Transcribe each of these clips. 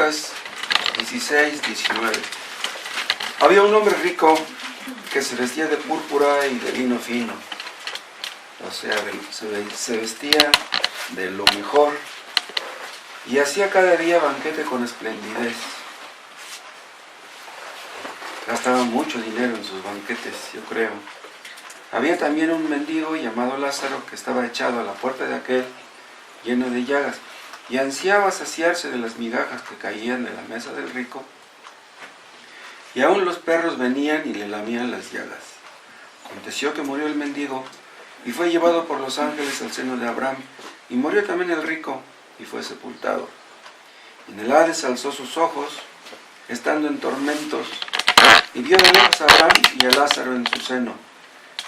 Lucas 16, 19. Había un hombre rico que se vestía de púrpura y de lino fino. O sea, se vestía de lo mejor y hacía cada día banquete con esplendidez. Gastaba mucho dinero en sus banquetes, yo creo. Había también un mendigo llamado Lázaro que estaba echado a la puerta de aquel, lleno de llagas, y ansiaba saciarse de las migajas que caían de la mesa del rico, y aún los perros venían y le lamían las llagas. Aconteció que murió el mendigo, y fue llevado por los ángeles al seno de Abraham, y murió también el rico, y fue sepultado. En el Hades alzó sus ojos, estando en tormentos, y vio de lejos a Abraham y a Lázaro en su seno.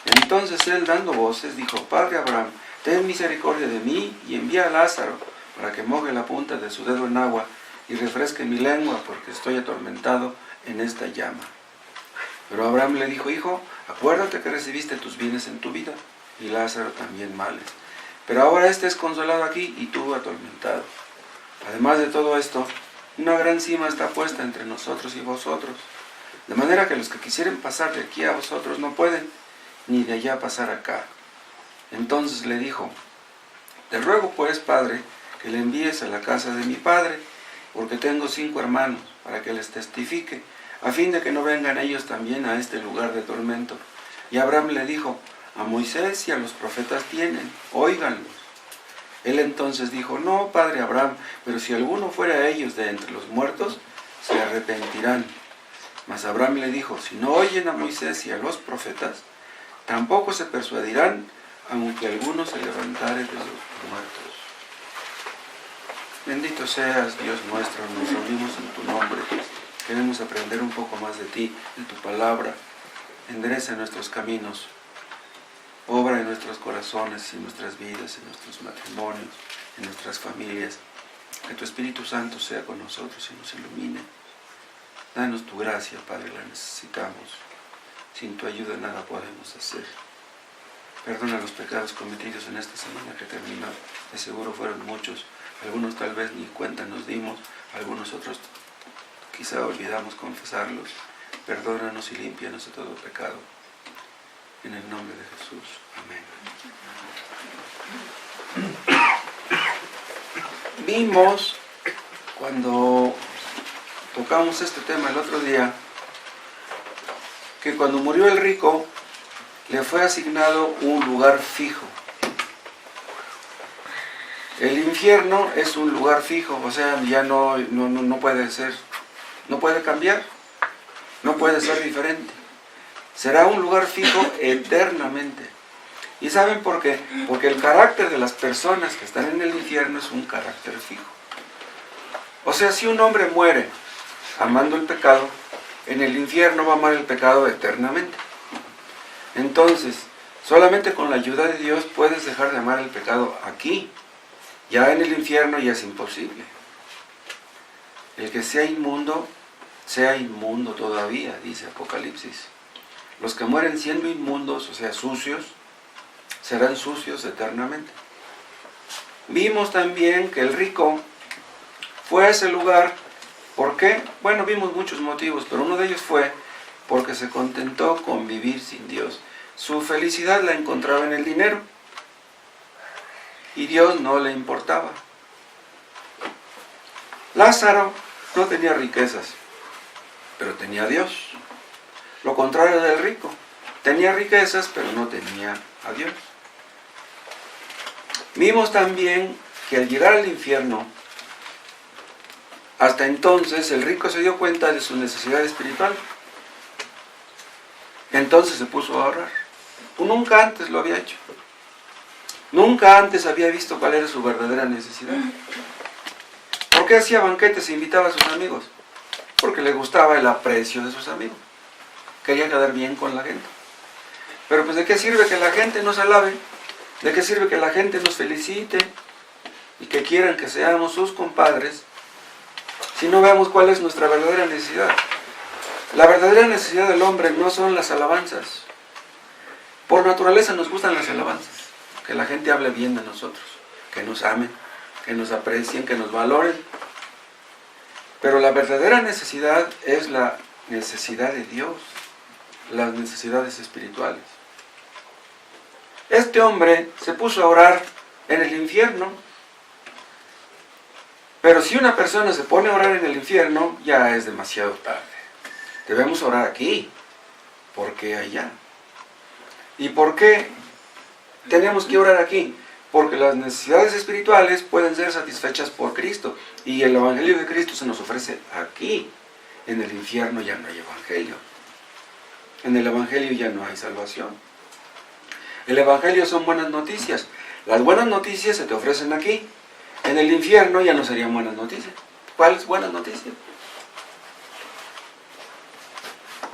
Entonces él, dando voces, dijo: Padre Abraham, ten misericordia de mí, y envía a Lázaro, para que moje la punta de su dedo en agua, y refresque mi lengua, porque estoy atormentado en esta llama. Pero Abraham le dijo: Hijo, acuérdate que recibiste tus bienes en tu vida, y Lázaro también males. Pero ahora éste es consolado aquí, y tú atormentado. Además de todo esto, una gran cima está puesta entre nosotros y vosotros, de manera que los que quisieren pasar de aquí a vosotros no pueden, ni de allá pasar acá. Entonces le dijo: Te ruego pues, Padre, que le envíes a la casa de mi padre, porque tengo 5 hermanos, para que les testifique, a fin de que no vengan ellos también a este lugar de tormento. Y Abraham le dijo: A Moisés y a los profetas tienen, óiganlos. Él entonces dijo: No, Padre Abraham, pero si alguno fuera a ellos de entre los muertos, se arrepentirán. Mas Abraham le dijo: Si no oyen a Moisés y a los profetas, tampoco se persuadirán, aunque alguno se levantare de los muertos. Bendito seas, Dios nuestro, nos reunimos en tu nombre. Queremos aprender un poco más de ti, de tu palabra. Endereza nuestros caminos. Obra en nuestros corazones, en nuestras vidas, en nuestros matrimonios, en nuestras familias. Que tu Espíritu Santo sea con nosotros y nos ilumine. Danos tu gracia, Padre, la necesitamos. Sin tu ayuda nada podemos hacer. Perdona los pecados cometidos en esta semana que terminó. De seguro fueron muchos. Algunos tal vez ni cuenta nos dimos. Algunos otros quizá olvidamos confesarlos. Perdónanos y límpianos de todo pecado. En el nombre de Jesús. Amén. Vimos, cuando tocamos este tema el otro día, que cuando murió el rico, le fue asignado un lugar fijo. El infierno es un lugar fijo, o sea, ya no puede ser, no puede cambiar, no puede ser diferente. Será un lugar fijo eternamente. ¿Y saben por qué? Porque el carácter de las personas que están en el infierno es un carácter fijo. O sea, si un hombre muere amando el pecado, en el infierno va a amar el pecado eternamente. Entonces, solamente con la ayuda de Dios puedes dejar de amar el pecado aquí. Ya en el infierno ya es imposible. El que sea inmundo todavía, dice Apocalipsis. Los que mueren siendo inmundos, o sea, sucios, serán sucios eternamente. Vimos también que el rico fue a ese lugar. ¿Por qué? Bueno, vimos muchos motivos, pero uno de ellos fue porque se contentó con vivir sin Dios. Su felicidad la encontraba en el dinero y Dios no le importaba. Lázaro no tenía riquezas, pero tenía a Dios. Lo contrario del rico, tenía riquezas, pero no tenía a Dios. Vimos también que al llegar al infierno, hasta entonces el rico se dio cuenta de su necesidad espiritual. Entonces se puso a ahorrar. Nunca antes lo había hecho. Nunca antes había visto cuál era su verdadera necesidad. ¿Por qué hacía banquetes e invitaba a sus amigos? Porque le gustaba el aprecio de sus amigos. Quería quedar bien con la gente. Pero pues ¿de qué sirve que la gente nos alabe? ¿De qué sirve que la gente nos felicite? Y que quieran que seamos sus compadres, si no vemos cuál es nuestra verdadera necesidad. La verdadera necesidad del hombre no son las alabanzas. Por naturaleza nos gustan las alabanzas. Que la gente hable bien de nosotros, que nos amen, que nos aprecien, que nos valoren. Pero la verdadera necesidad es la necesidad de Dios, las necesidades espirituales. Este hombre se puso a orar en el infierno, pero si una persona se pone a orar en el infierno, ya es demasiado tarde. Debemos orar aquí, ¿por qué allá? ¿Y por qué tenemos que orar aquí? Porque las necesidades espirituales pueden ser satisfechas por Cristo, y el Evangelio de Cristo se nos ofrece aquí. En el infierno ya no hay Evangelio. En el Evangelio ya no hay salvación. El Evangelio son buenas noticias. Las buenas noticias se te ofrecen aquí. En el infierno ya no serían buenas noticias. ¿Cuáles buenas noticias?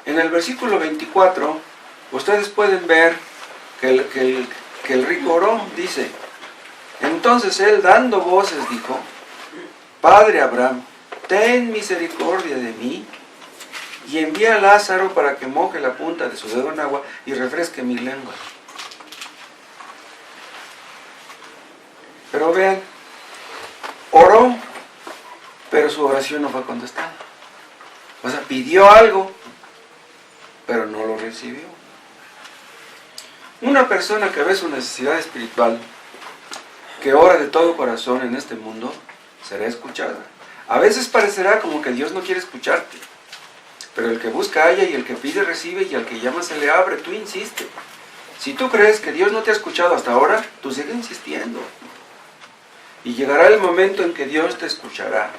En el versículo 24, ustedes pueden ver que el rico oró, dice: entonces él, dando voces, dijo: Padre Abraham, ten misericordia de mí, y envía a Lázaro para que moje la punta de su dedo en agua y refresque mi lengua. Pero vean, oró, pero su oración no fue contestada. O sea, pidió algo, pero no lo recibió. Una persona que ve su necesidad espiritual, que ora de todo corazón en este mundo, será escuchada. A veces parecerá como que Dios no quiere escucharte, pero el que busca halla, y el que pide recibe, y al que llama se le abre. Tú insiste. Si tú crees que Dios no te ha escuchado hasta ahora, tú sigue insistiendo. Y llegará el momento en que Dios te escuchará.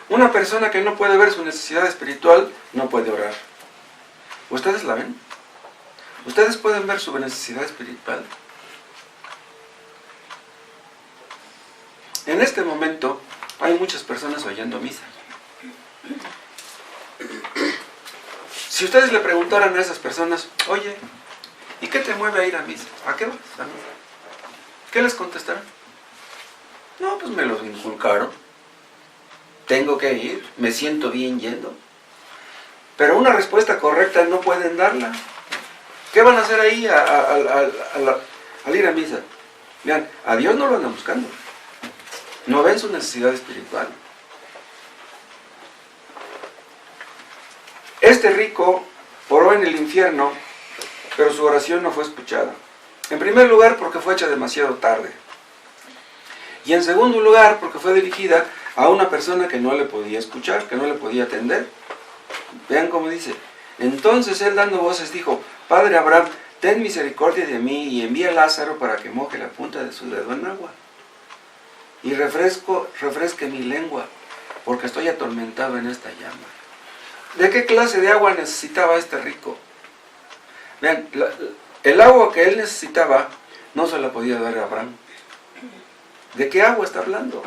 Una persona que no puede ver su necesidad espiritual no puede orar. ¿Ustedes la ven? ¿Ustedes pueden ver su necesidad espiritual? En este momento hay muchas personas oyendo misa. Si ustedes le preguntaran a esas personas: oye, ¿y qué te mueve a ir a misa? ¿A qué vas a misa? ¿Qué les contestarán? No, pues me los inculcaron. Tengo que ir, me siento bien yendo. Pero una respuesta correcta no pueden darla. ¿Qué van a hacer ahí al ir a misa? Vean, a Dios no lo andan buscando. No ven su necesidad espiritual. Este rico oró en el infierno, pero su oración no fue escuchada. En primer lugar, porque fue hecha demasiado tarde. Y en segundo lugar, porque fue dirigida a una persona que no le podía escuchar, que no le podía atender. Vean cómo dice: entonces él, dando voces, dijo: Padre Abraham, ten misericordia de mí, y envía a Lázaro para que moje la punta de su dedo en agua y refresque mi lengua, porque estoy atormentado en esta llama. ¿De qué clase de agua necesitaba este rico? Vean, el agua que él necesitaba no se la podía dar a Abraham. ¿De qué agua está hablando?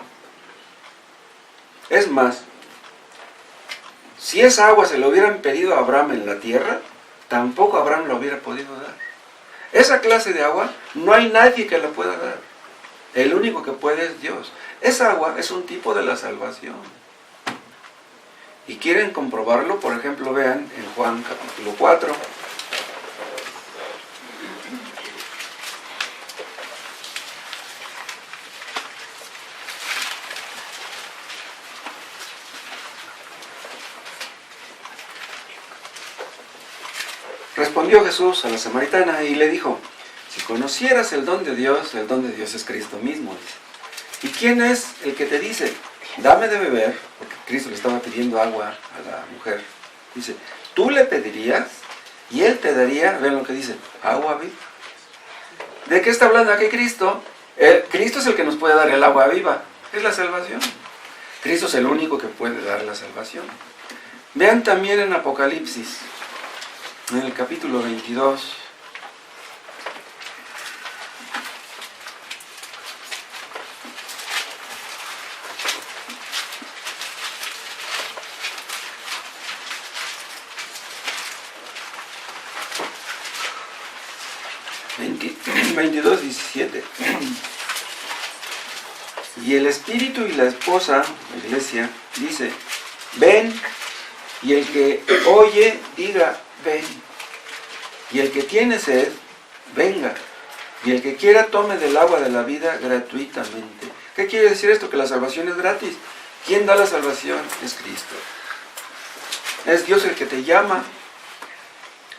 Es más, si esa agua se la hubieran pedido a Abraham en la tierra, tampoco Abraham la hubiera podido dar. Esa clase de agua no hay nadie que la pueda dar. El único que puede es Dios. Esa agua es un tipo de la salvación. Y quieren comprobarlo, por ejemplo, vean en Juan capítulo 4. Respondió Jesús a la samaritana y le dijo: si conocieras el don de Dios es Cristo mismo. Dice. ¿Y quién es el que te dice: dame de beber? Porque Cristo le estaba pidiendo agua a la mujer. Dice: tú le pedirías y él te daría, vean lo que dice, agua viva. ¿De qué está hablando aquí Cristo? Cristo es el que nos puede dar el agua viva. Es la salvación. Cristo es el único que puede dar la salvación. Vean también en Apocalipsis, en el capítulo 22. 22, 17. Y el Espíritu y la esposa, la iglesia, dice: ven, y el que oye, diga: ven. Y el que tiene sed, venga. Y el que quiera, tome del agua de la vida gratuitamente. ¿Qué quiere decir esto? Que la salvación es gratis. ¿Quién da la salvación? Es Cristo. Es Dios el que te llama,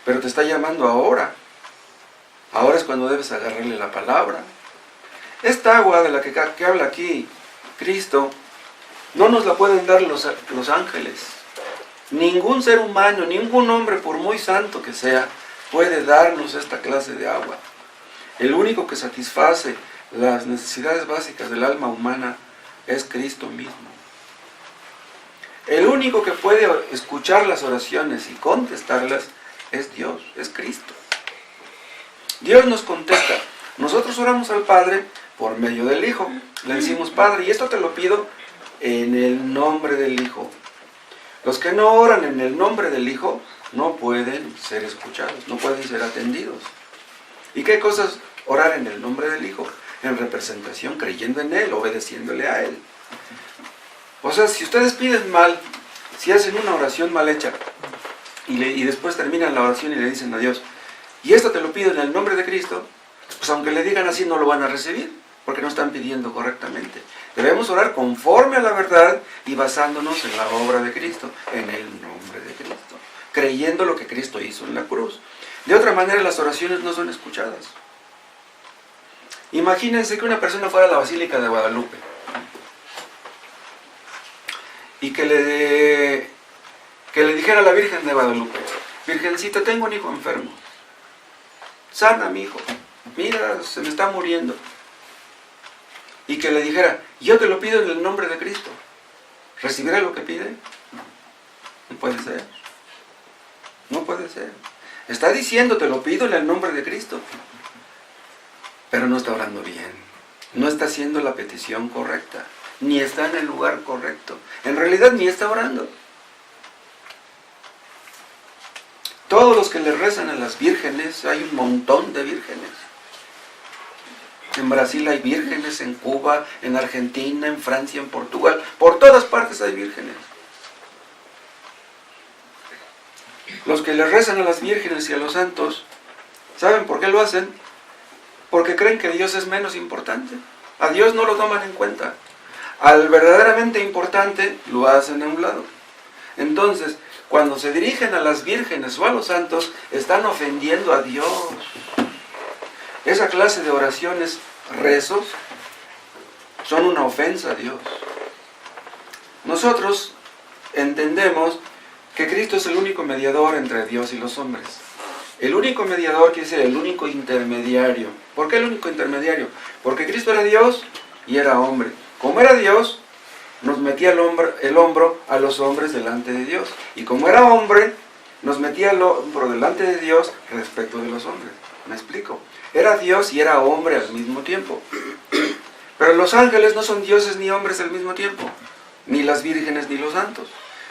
pero te está llamando ahora. Ahora es cuando debes agarrarle la palabra. Esta agua de la que habla aquí Cristo, no nos la pueden dar los ángeles. Ningún ser humano, ningún hombre, por muy santo que sea, puede darnos esta clase de agua. El único que satisface las necesidades básicas del alma humana es Cristo mismo. El único que puede escuchar las oraciones y contestarlas es Dios, es Cristo. Dios nos contesta. Nosotros oramos al Padre por medio del Hijo. Le decimos, Padre, y esto te lo pido en el nombre del Hijo. Los que no oran en el nombre del Hijo no pueden ser escuchados, no pueden ser atendidos. ¿Y qué cosas orar en el nombre del Hijo? En representación, creyendo en Él, obedeciéndole a Él. O sea, si ustedes piden mal, si hacen una oración mal hecha y después terminan la oración y le dicen a Dios, y esto te lo pido en el nombre de Cristo, pues aunque le digan así no lo van a recibir, porque no están pidiendo correctamente. Debemos orar conforme a la verdad y basándonos en la obra de Cristo, en el nombre de Cristo, creyendo lo que Cristo hizo en la cruz. De otra manera las oraciones no son escuchadas. Imagínense que una persona fuera a la Basílica de Guadalupe y que le dijera a la Virgen de Guadalupe, Virgencita, tengo un hijo enfermo, sana mi hijo, mira, se me está muriendo. Y que le dijera, yo te lo pido en el nombre de Cristo, ¿recibirá lo que pide? No puede ser. No puede ser. Está diciendo, te lo pido en el nombre de Cristo, pero no está orando bien. No está haciendo la petición correcta, ni está en el lugar correcto. En realidad ni está orando. Todos los que le rezan a las vírgenes, hay un montón de vírgenes. En Brasil hay vírgenes, en Cuba, en Argentina, en Francia, en Portugal. Por todas partes hay vírgenes. Los que le rezan a las vírgenes y a los santos, ¿saben por qué lo hacen? Porque creen que Dios es menos importante. A Dios no lo toman en cuenta. Al verdaderamente importante lo hacen a un lado. Entonces, cuando se dirigen a las vírgenes o a los santos, están ofendiendo a Dios. Esa clase de oraciones, rezos, son una ofensa a Dios. Nosotros entendemos que Cristo es el único mediador entre Dios y los hombres. El único mediador quiere decir el único intermediario. ¿Por qué el único intermediario? Porque Cristo era Dios y era hombre. Como era Dios, nos metía el hombro a los hombres delante de Dios. Y como era hombre, nos metía el hombro delante de Dios respecto de los hombres. ¿Me explico? Era Dios y era hombre al mismo tiempo. Pero los ángeles no son dioses ni hombres al mismo tiempo, ni las vírgenes ni los santos.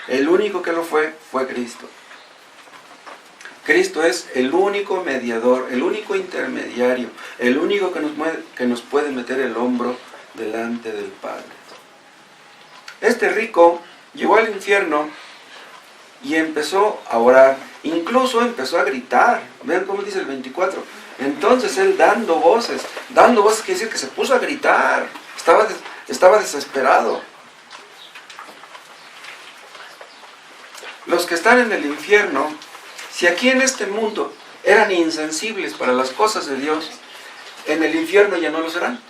El único que lo fue Cristo. Cristo es el único mediador, el único intermediario, el único que nos puede meter el hombro delante del Padre. Este rico llegó al infierno y empezó a orar, incluso empezó a gritar. Vean cómo dice el 24. Entonces él dando voces quiere decir que se puso a gritar, estaba desesperado. Los que están en el infierno, si aquí en este mundo eran insensibles para las cosas de Dios, en el infierno ya no lo serán.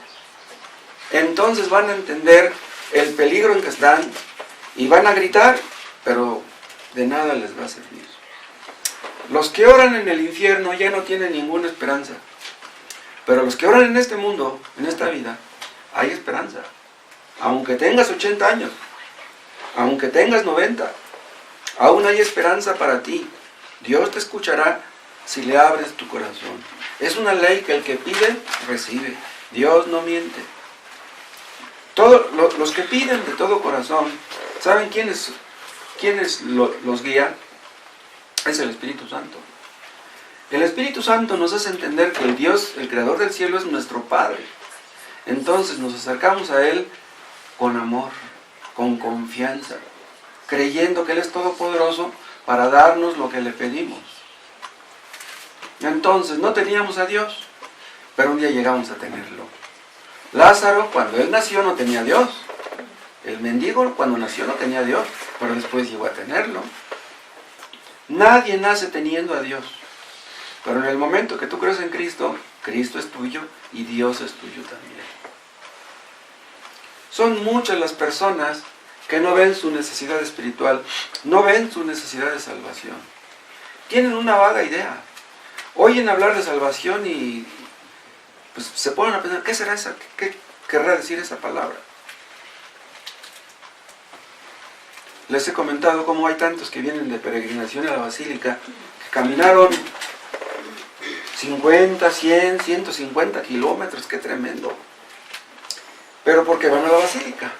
Entonces van a entender el peligro en que están y van a gritar, pero de nada les va a servir. Los que oran en el infierno ya no tienen ninguna esperanza. Pero los que oran en este mundo, en esta vida, hay esperanza. Aunque tengas 80 años, aunque tengas 90, aún hay esperanza para ti. Dios te escuchará si le abres tu corazón. Es una ley que el que pide, recibe. Dios no miente. Todos los que piden de todo corazón, ¿saben quiénes los guía? Es el Espíritu Santo. El Espíritu Santo nos hace entender que el Dios, el Creador del cielo, es nuestro Padre. Entonces nos acercamos a Él con amor, con confianza, creyendo que Él es todopoderoso para darnos lo que le pedimos. Entonces no teníamos a Dios, pero un día llegamos a tenerlo. Lázaro, cuando él nació, no tenía a Dios. El mendigo cuando nació no tenía a Dios, pero después llegó a tenerlo. Nadie nace teniendo a Dios. Pero en el momento que tú crees en Cristo, Cristo es tuyo y Dios es tuyo también. Son muchas las personas que no ven su necesidad espiritual, no ven su necesidad de salvación. Tienen una vaga idea. Oyen hablar de salvación y pues, se ponen a pensar, ¿qué será esa? ¿Qué querrá decir esa palabra? Les he comentado cómo hay tantos que vienen de peregrinación a la Basílica, que caminaron 50, 100, 150 kilómetros, qué tremendo. Pero porque van a la Basílica,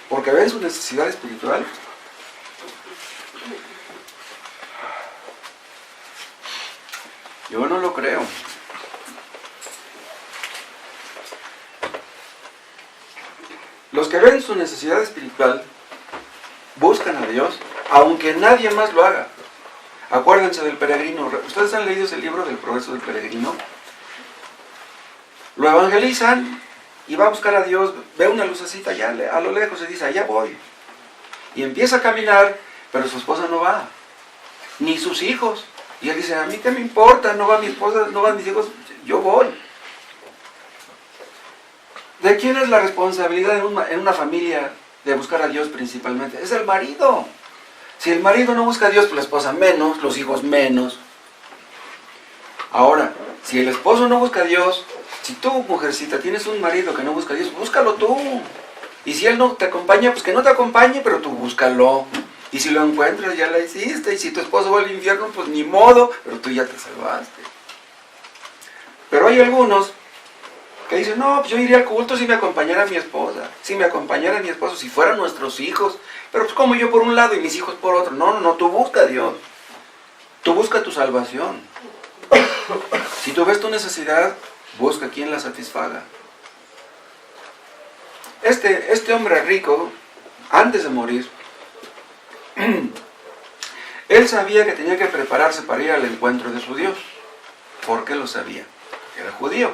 porque ven su necesidad espiritual. Yo no lo creo. Los que ven su necesidad espiritual buscan a Dios, aunque nadie más lo haga. Acuérdense del peregrino. ¿Ustedes han leído ese libro del progreso del peregrino? Lo evangelizan y va a buscar a Dios, ve una lucecita allá a lo lejos y dice, allá voy. Y empieza a caminar, pero su esposa no va, ni sus hijos. Y él dice, a mí qué me importa, no va mi esposa, no van mis hijos, yo voy. ¿De quién es la responsabilidad en una familia de buscar a Dios principalmente? Es el marido. Si el marido no busca a Dios, pues la esposa menos, los hijos menos. Ahora, si el esposo no busca a Dios, si tú, mujercita, tienes un marido que no busca a Dios, búscalo tú. Y si él no te acompaña, pues que no te acompañe, pero tú búscalo. Y si lo encuentras, ya la hiciste. Y si tu esposo va al infierno, pues ni modo, pero tú ya te salvaste. Pero hay algunos que dicen, no, pues yo iría al culto si me acompañara mi esposa, si me acompañara mi esposo, si fueran nuestros hijos. Pero pues como yo por un lado y mis hijos por otro. No, no, no, tú busca a Dios. Tú busca tu salvación. Si tú ves tu necesidad, busca quien la satisfaga. Este hombre rico, antes de morir, él sabía que tenía que prepararse para ir al encuentro de su Dios. ¿Por qué lo sabía? Porque era judío.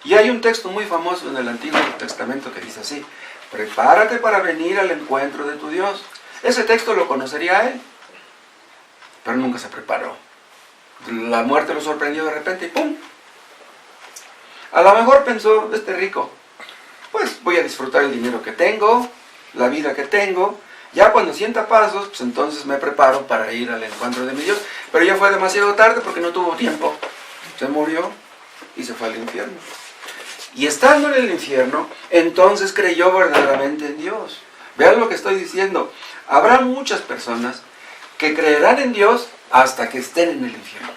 Y hay un texto muy famoso en el Antiguo Testamento que dice así, prepárate para venir al encuentro de tu Dios. Ese texto lo conocería él, pero nunca se preparó. La muerte lo sorprendió de repente y ¡pum! A lo mejor pensó este rico, pues voy a disfrutar el dinero que tengo, la vida que tengo, ya cuando sienta pasos, pues entonces me preparo para ir al encuentro de mi Dios. Pero ya fue demasiado tarde porque no tuvo tiempo. Se murió y se fue al infierno. Y estando en el infierno, entonces creyó verdaderamente en Dios. Vean lo que estoy diciendo. Habrá muchas personas que creerán en Dios hasta que estén en el infierno.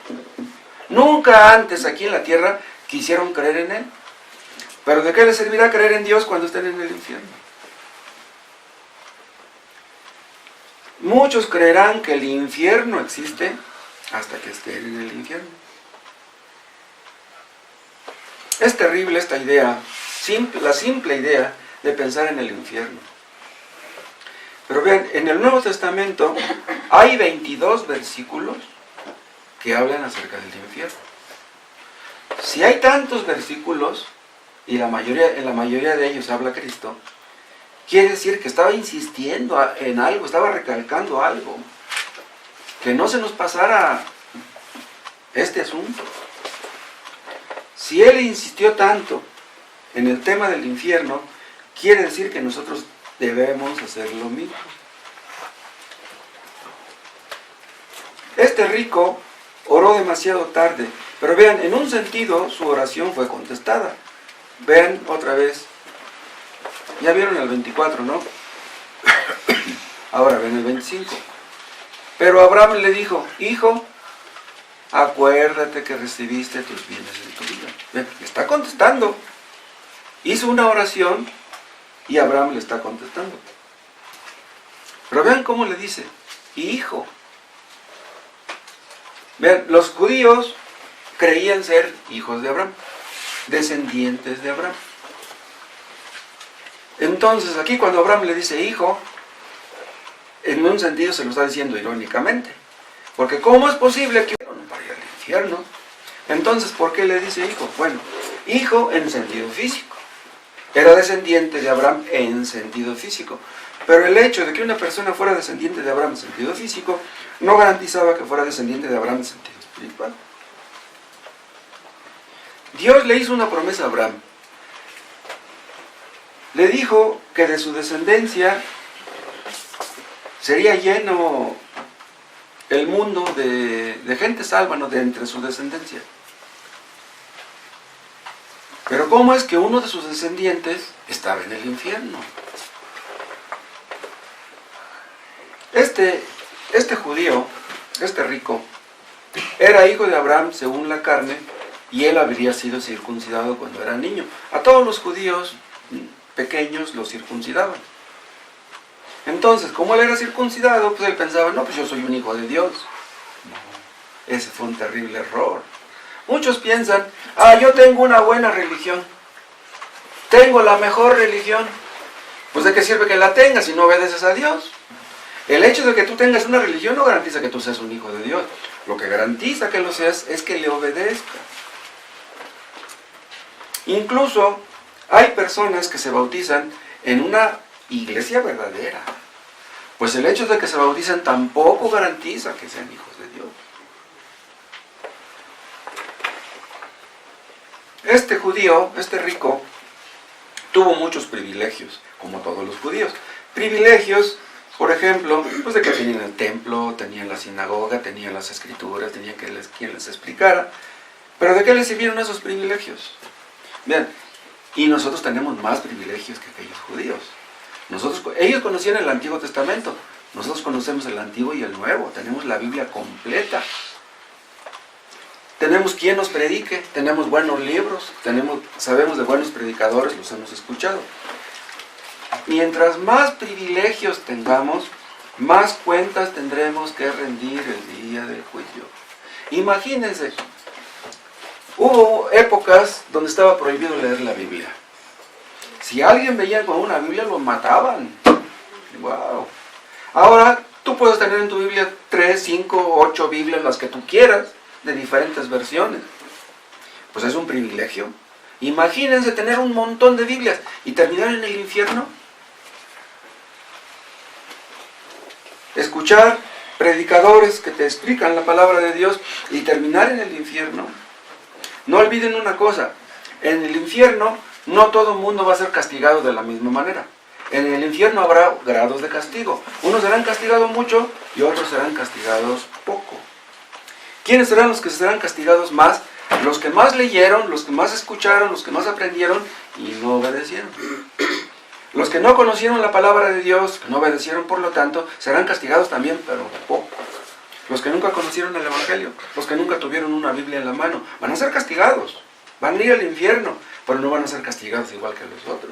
Nunca antes aquí en la tierra quisieron creer en Él. Pero ¿de qué les servirá creer en Dios cuando estén en el infierno? Muchos creerán que el infierno existe hasta que estén en el infierno. Es terrible esta idea, la simple idea de pensar en el infierno. Pero vean, en el Nuevo Testamento hay 22 versículos que hablan acerca del infierno. Si hay tantos versículos, y en la mayoría de ellos habla Cristo, quiere decir que estaba insistiendo en algo, estaba recalcando algo. Que no se nos pasara este asunto. Si Él insistió tanto en el tema del infierno, quiere decir que nosotros debemos hacer lo mismo. Este rico oró demasiado tarde, pero vean, en un sentido su oración fue contestada. Vean otra vez. Ya vieron el 24, ¿no? Ahora ven el 25. Pero Abraham le dijo, hijo, acuérdate que recibiste tus bienes en tu vida. Ven, le está contestando. Hizo una oración y Abraham le está contestando. Pero vean cómo le dice, hijo. Vean, los judíos creían ser hijos de Abraham, descendientes de Abraham. Entonces aquí cuando Abraham le dice hijo, en un sentido se lo está diciendo irónicamente. Porque ¿cómo es posible que uno para ir al infierno? Entonces, ¿por qué le dice hijo? Bueno, hijo en sentido físico. era descendiente de Abraham en sentido físico. Pero el hecho de que una persona fuera descendiente de Abraham en sentido físico no garantizaba que fuera descendiente de Abraham en sentido espiritual. Dios le hizo una promesa a Abraham. Le dijo que de su descendencia sería lleno el mundo de gente salva, ¿no?, de entre su descendencia. Pero ¿cómo es que uno de sus descendientes estaba en el infierno? Este judío, este rico, era hijo de Abraham según la carne, y él habría sido circuncidado cuando era niño. A todos los judíos pequeños los circuncidaban. Entonces, como él era circuncidado, pues él pensaba, no, pues yo soy un hijo de Dios. No, ese fue un terrible error. Muchos piensan, yo tengo una buena religión, tengo la mejor religión. Pues ¿de qué sirve que la tengas si no obedeces a Dios? El hecho de que tú tengas una religión no garantiza que tú seas un hijo de Dios. Lo que garantiza que lo seas es que le obedezcas. Incluso hay personas que se bautizan en una iglesia verdadera. Pues el hecho de que se bautizan tampoco garantiza que sean hijos de Dios. Este judío, este rico, tuvo muchos privilegios, como todos los judíos. Privilegios, por ejemplo, pues de que tenían el templo, tenían la sinagoga, tenían las escrituras, tenían quien les explicara. Pero ¿de qué les sirvieron esos privilegios? Bien, y nosotros tenemos más privilegios que aquellos judíos. Ellos conocían el Antiguo Testamento, nosotros conocemos el Antiguo y el Nuevo, tenemos la Biblia completa. Tenemos quien nos predique, tenemos buenos libros, sabemos de buenos predicadores, los hemos escuchado. Mientras más privilegios tengamos, más cuentas tendremos que rendir el día del juicio. Imagínense, hubo épocas donde estaba prohibido leer la Biblia. Si alguien veía con una Biblia, lo mataban. ¡Wow! Ahora, tú puedes tener en tu Biblia 3, 5, 8 Biblias, las que tú quieras, de diferentes versiones. Pues es un privilegio. Imagínense tener un montón de Biblias y terminar en el infierno. Escuchar predicadores que te explican la palabra de Dios y terminar en el infierno. No olviden una cosa, en el infierno no todo el mundo va a ser castigado de la misma manera. En el infierno habrá grados de castigo. Unos serán castigados mucho y otros serán castigados poco. ¿Quiénes serán los que serán castigados más? Los que más leyeron, los que más escucharon, los que más aprendieron y no obedecieron. Los que no conocieron la palabra de Dios, que no obedecieron por lo tanto, serán castigados también, pero poco. Los que nunca conocieron el Evangelio, los que nunca tuvieron una Biblia en la mano, van a ser castigados. Van a ir al infierno, pero no van a ser castigados igual que los otros.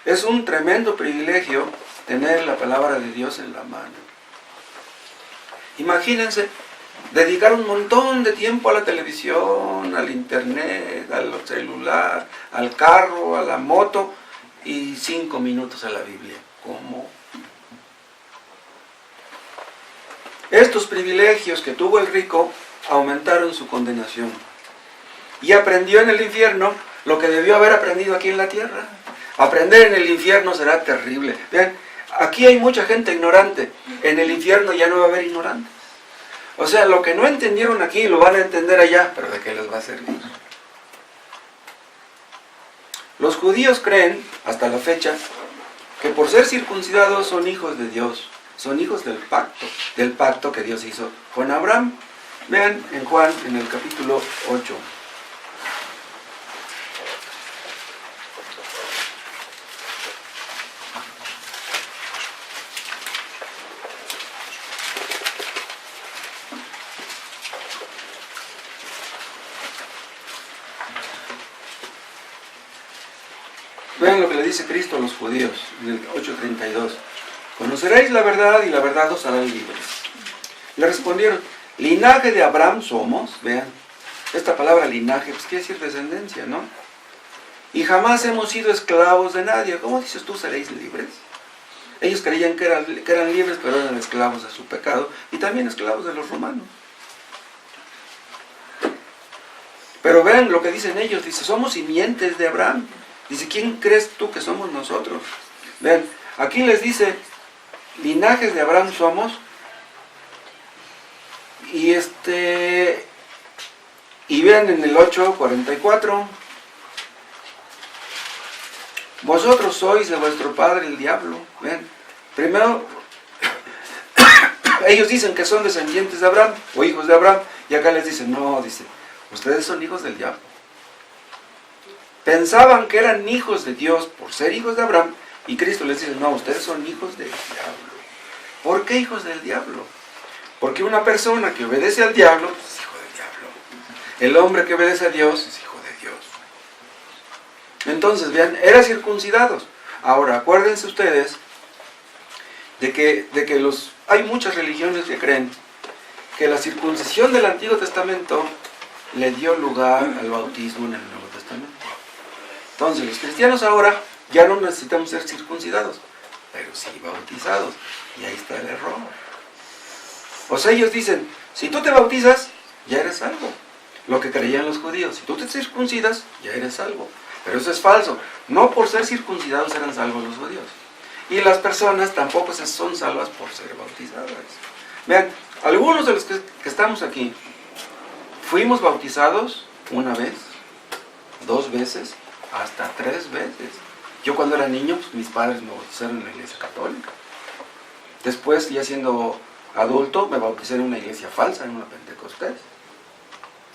Es un tremendo privilegio tener la palabra de Dios en la mano. Imagínense dedicar un montón de tiempo a la televisión, al internet, al celular, al carro, a la moto y 5 minutos a la Biblia. ¿Cómo? Estos privilegios que tuvo el rico aumentaron su condenación. Y aprendió en el infierno lo que debió haber aprendido aquí en la tierra. Aprender en el infierno será terrible. Vean, aquí hay mucha gente ignorante. En el infierno ya no va a haber ignorantes. O sea, lo que no entendieron aquí lo van a entender allá, pero ¿de qué les va a servir? Los judíos creen, hasta la fecha, que por ser circuncidados son hijos de Dios, son hijos del pacto que Dios hizo con Abraham. Vean en Juan, en el capítulo 8. Vean lo que le dice Cristo a los judíos en el 8:32. Conoceréis la verdad y la verdad os hará libres. Le respondieron, linaje de Abraham somos. Vean, esta palabra linaje, pues quiere decir descendencia, ¿no? Y jamás hemos sido esclavos de nadie. ¿Cómo dices tú seréis libres? Ellos creían que eran libres, pero eran esclavos de su pecado y también esclavos de los romanos. Pero vean lo que dicen ellos, dice, somos simientes de Abraham Dice, ¿quién crees tú que somos nosotros? Vean, aquí les dice, linajes de Abraham somos, y vean en el 8:44, vosotros sois de vuestro padre el diablo. Vean, primero, ellos dicen que son descendientes de Abraham, o hijos de Abraham, y acá les dicen, no, dice, ustedes son hijos del diablo. Pensaban que eran hijos de Dios por ser hijos de Abraham, y Cristo les dice, no, ustedes son hijos del diablo. ¿Por qué hijos del diablo? Porque una persona que obedece al diablo es hijo del diablo. El hombre que obedece a Dios es hijo de Dios. Entonces, vean, eran circuncidados. Ahora, acuérdense ustedes de que hay muchas religiones que creen que la circuncisión del Antiguo Testamento le dio lugar al bautismo en el Nuevo Testamento. Entonces, los cristianos ahora ya no necesitamos ser circuncidados, pero sí bautizados. Y ahí está el error. O sea, ellos dicen, si tú te bautizas, ya eres salvo. Lo que creían los judíos, si tú te circuncidas, ya eres salvo. Pero eso es falso. No por ser circuncidados eran salvos los judíos. Y las personas tampoco son salvas por ser bautizadas. Vean, algunos de los que estamos aquí, fuimos bautizados una vez, 2 veces, hasta 3 veces. Yo cuando era niño, pues, mis padres me bautizaron en la iglesia católica. Después, ya siendo adulto, me bauticé en una iglesia falsa, en una Pentecostés.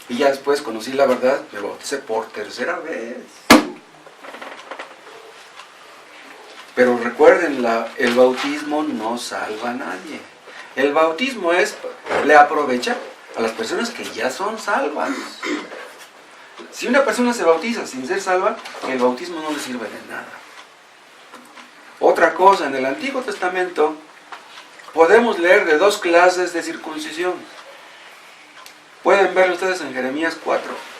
Y ya después conocí la verdad, me bauticé por 3.ª vez. Pero recuerden, el bautismo no salva a nadie. El bautismo le aprovecha a las personas que ya son salvas. Si una persona se bautiza sin ser salva, el bautismo no le sirve de nada. Otra cosa, en el Antiguo Testamento podemos leer de 2 clases de circuncisión. Pueden verlo ustedes en Jeremías 4.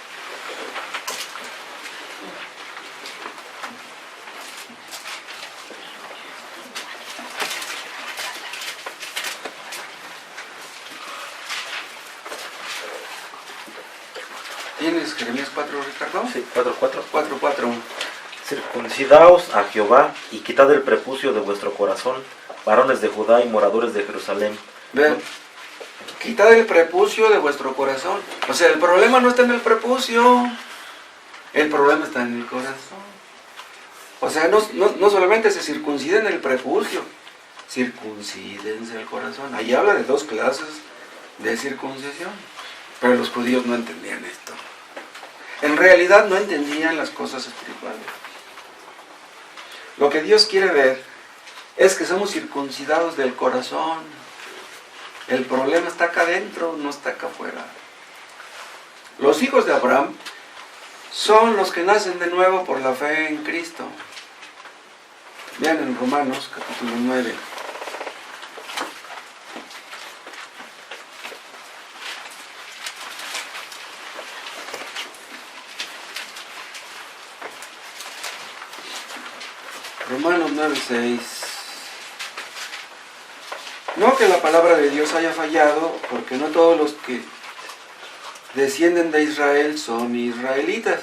¿Tienes Jeremías 4, Ricardo? Sí, 4:4. 4:4. Circuncidaos a Jehová y quitad el prepucio de vuestro corazón, varones de Judá y moradores de Jerusalén. Vean, quitad el prepucio de vuestro corazón. O sea, el problema no está en el prepucio, el problema está en el corazón. O sea, no solamente se circunciden el prepucio, circuncídense el corazón. Ahí habla de 2 clases de circuncisión. Pero los judíos no entendían esto. En realidad no entendían las cosas espirituales. Lo que Dios quiere ver es que somos circuncidados del corazón. El problema está acá adentro, no está acá afuera. Los hijos de Abraham son los que nacen de nuevo por la fe en Cristo. Vean en Romanos capítulo 9. Romanos 9:6. No que la palabra de Dios haya fallado, porque no todos los que descienden de Israel son israelitas,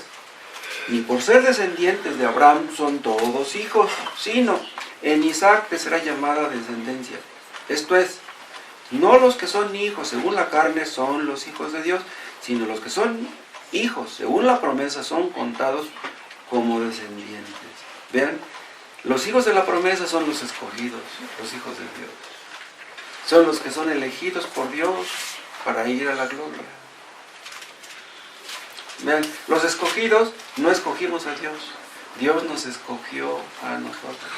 ni por ser descendientes de Abraham son todos hijos, sino en Isaac te será llamada descendencia. Esto es, no los que son hijos según la carne son los hijos de Dios, sino los que son hijos según la promesa son contados como descendientes. Vean, los hijos de la promesa son los escogidos, los hijos de Dios. Son los que son elegidos por Dios para ir a la gloria. Vean, los escogidos no escogimos a Dios, Dios nos escogió a nosotros.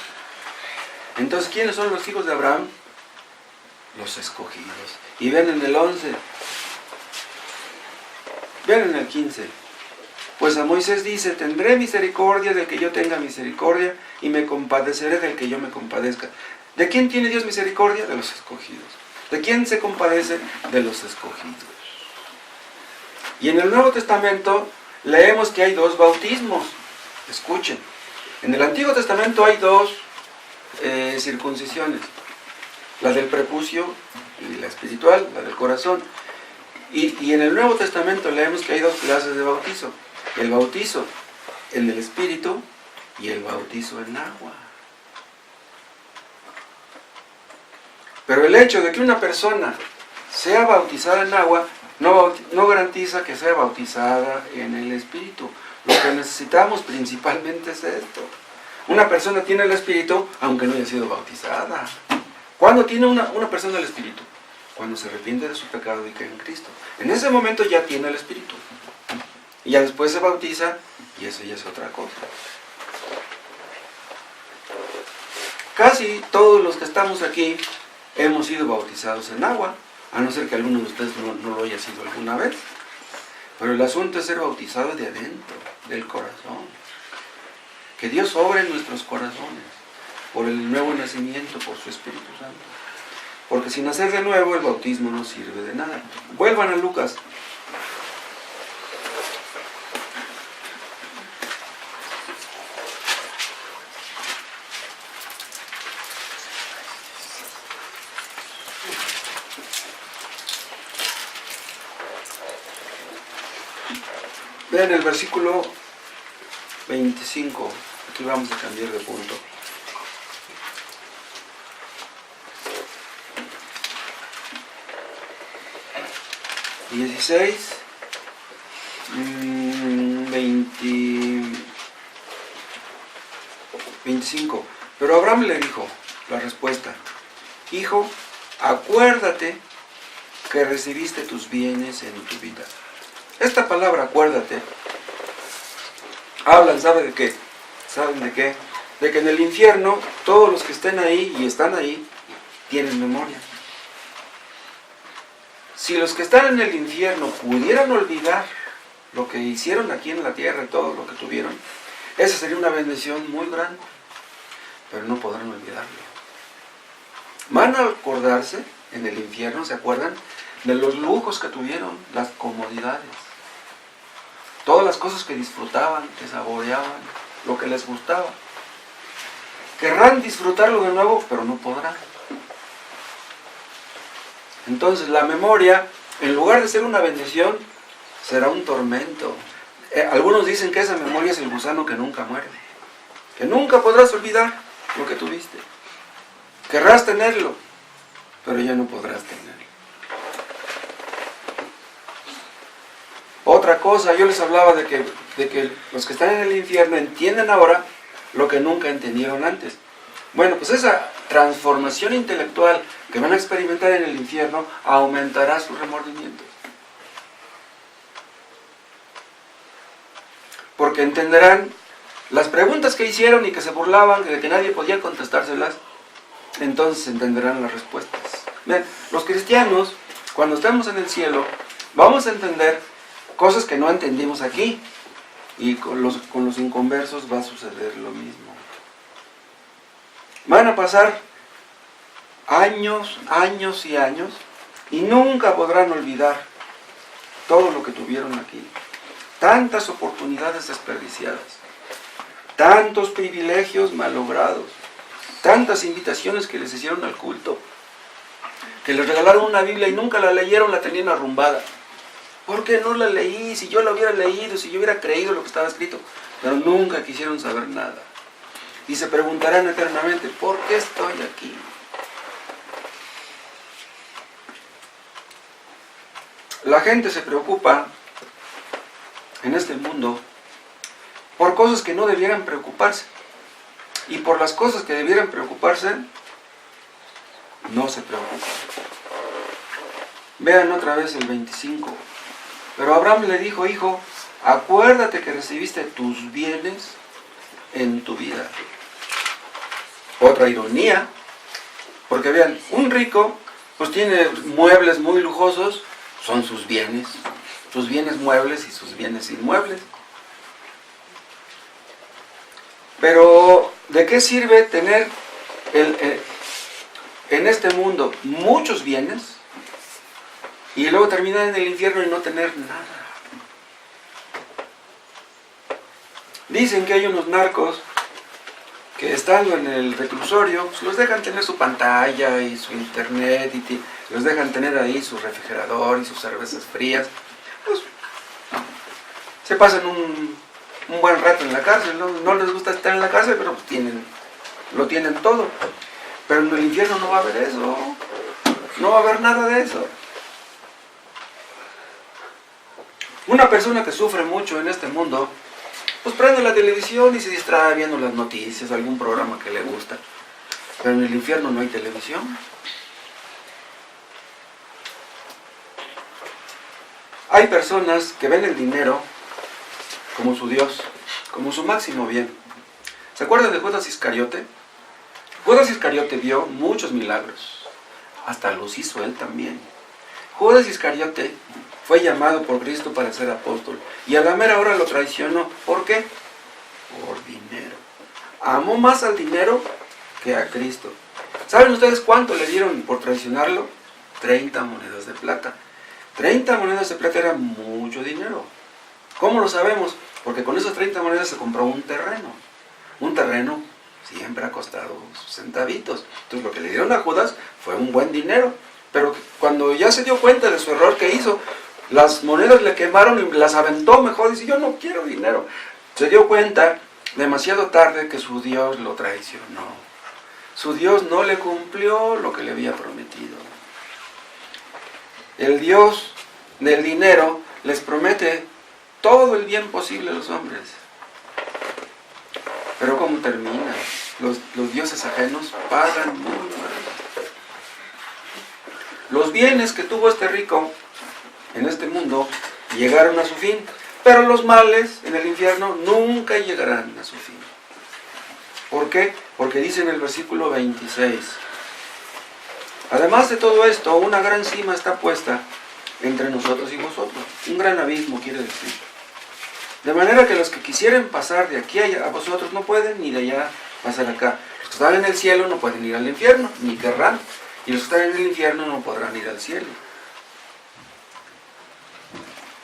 Entonces, ¿quiénes son los hijos de Abraham? Los escogidos. Y ven en el 11, vean en el 15. Pues a Moisés dice, tendré misericordia del que yo tenga misericordia y me compadeceré del que yo me compadezca. ¿De quién tiene Dios misericordia? De los escogidos. ¿De quién se compadece? De los escogidos. Y en el Nuevo Testamento leemos que hay 2 bautismos. Escuchen, en el Antiguo Testamento hay 2 circuncisiones. La del prepucio y la espiritual, la del corazón. Y en el Nuevo Testamento leemos que hay 2 clases de bautizo. El bautizo, el del Espíritu, y el bautizo en agua. Pero el hecho de que una persona sea bautizada en agua no garantiza que sea bautizada en el Espíritu. Lo que necesitamos principalmente es esto. Una persona tiene el Espíritu aunque no haya sido bautizada. ¿Cuándo tiene una persona el Espíritu? Cuando se arrepiente de su pecado y cree en Cristo. En ese momento ya tiene el Espíritu. Y ya después se bautiza y eso ya es otra cosa. Casi todos los que estamos aquí hemos sido bautizados en agua, a no ser que alguno de ustedes no lo haya sido alguna vez. Pero el asunto es ser bautizado de adentro, del corazón. Que Dios obre en nuestros corazones, por el nuevo nacimiento, por su Espíritu Santo. Porque sin nacer de nuevo, el bautismo no sirve de nada. Vuelvan a Lucas. Vean el versículo 25. Aquí vamos a cambiar de punto. ...16... 25. Pero Abraham le dijo la respuesta: Hijo, acuérdate que recibiste tus bienes en tu vida. Esta palabra, acuérdate, hablan, ¿saben de qué? ¿Saben de qué? De que en el infierno todos los que estén ahí y están ahí tienen memoria. Si los que están en el infierno pudieran olvidar lo que hicieron aquí en la tierra y todo lo que tuvieron, esa sería una bendición muy grande, pero no podrán olvidarlo. Van a acordarse en el infierno, ¿se acuerdan? De los lujos que tuvieron, las comodidades, todas las cosas que disfrutaban, que saboreaban, lo que les gustaba. Querrán disfrutarlo de nuevo, pero no podrán. Entonces la memoria, en lugar de ser una bendición, será un tormento. Algunos dicen que esa memoria es el gusano que nunca muerde, que nunca podrás olvidar lo que tuviste. Querrás tenerlo, pero ya no podrás tenerlo. Otra cosa, yo les hablaba de que los que están en el infierno entienden ahora lo que nunca entendieron antes. Bueno, pues esa transformación intelectual que van a experimentar en el infierno aumentará sus remordimientos. Porque entenderán las preguntas que hicieron y que se burlaban, de que nadie podía contestárselas, entonces entenderán las respuestas. Bien, los cristianos, cuando estemos en el cielo, vamos a entender cosas que no entendimos aquí, y con los inconversos va a suceder lo mismo. Van a pasar años, años y años, y nunca podrán olvidar todo lo que tuvieron aquí. Tantas oportunidades desperdiciadas, tantos privilegios malogrados, tantas invitaciones que les hicieron al culto, que les regalaron una Biblia y nunca la leyeron, la tenían arrumbada. ¿Por qué no la leí? Si yo la hubiera leído, si yo hubiera creído lo que estaba escrito. Pero nunca quisieron saber nada. Y se preguntarán eternamente, ¿por qué estoy aquí? La gente se preocupa en este mundo por cosas que no debieran preocuparse. Y por las cosas que debieran preocuparse, no se preocupan. Vean otra vez el 25. Pero Abraham le dijo: Hijo, acuérdate que recibiste tus bienes en tu vida. Otra ironía, porque vean, un rico pues tiene muebles muy lujosos, son sus bienes muebles y sus bienes inmuebles. Pero ¿de qué sirve tener en este mundo muchos bienes y luego terminar en el infierno y no tener nada? Dicen que hay unos narcos que estando en el reclusorio, pues los dejan tener su pantalla y su internet, y los dejan tener ahí su refrigerador y sus cervezas frías. Pues, se pasan un buen rato en la cárcel, no les gusta estar en la cárcel, pero pues lo tienen todo. Pero en el infierno no va a haber eso, no va a haber nada de eso. Una persona que sufre mucho en este mundo, pues prende la televisión y se distrae viendo las noticias, algún programa que le gusta. Pero en el infierno no hay televisión. Hay personas que ven el dinero como su Dios, como su máximo bien. ¿Se acuerdan de Judas Iscariote? Judas Iscariote vio muchos milagros. Hasta los hizo él también. Judas Iscariote fue llamado por Cristo para ser apóstol. Y a la mera hora lo traicionó. ¿Por qué? Por dinero. Amó más al dinero que a Cristo. ¿Saben ustedes cuánto le dieron por traicionarlo? 30 monedas de plata. 30 monedas de plata era mucho dinero. ¿Cómo lo sabemos? Porque con esas 30 monedas se compró un terreno. Un terreno siempre ha costado sus centavitos. Entonces lo que le dieron a Judas fue un buen dinero. Pero cuando ya se dio cuenta de su error que hizo, las monedas le quemaron y las aventó mejor. Dice, yo no quiero dinero. Se dio cuenta demasiado tarde que su Dios lo traicionó. Su Dios no le cumplió lo que le había prometido. El Dios del dinero les promete todo el bien posible a los hombres. Pero ¿cómo termina? Los dioses ajenos pagan muy mal. Los bienes que tuvo este rico en este mundo llegaron a su fin, pero los males en el infierno nunca llegarán a su fin. ¿Por qué? Porque dice en el versículo 26, además de todo esto, una gran cima está puesta entre nosotros y vosotros. Un gran abismo quiere decir. De manera que los que quisieren pasar de aquí a vosotros no pueden, ni de allá pasar acá. Los que están en el cielo no pueden ir al infierno, ni querrán. Y los que están en el infierno no podrán ir al cielo.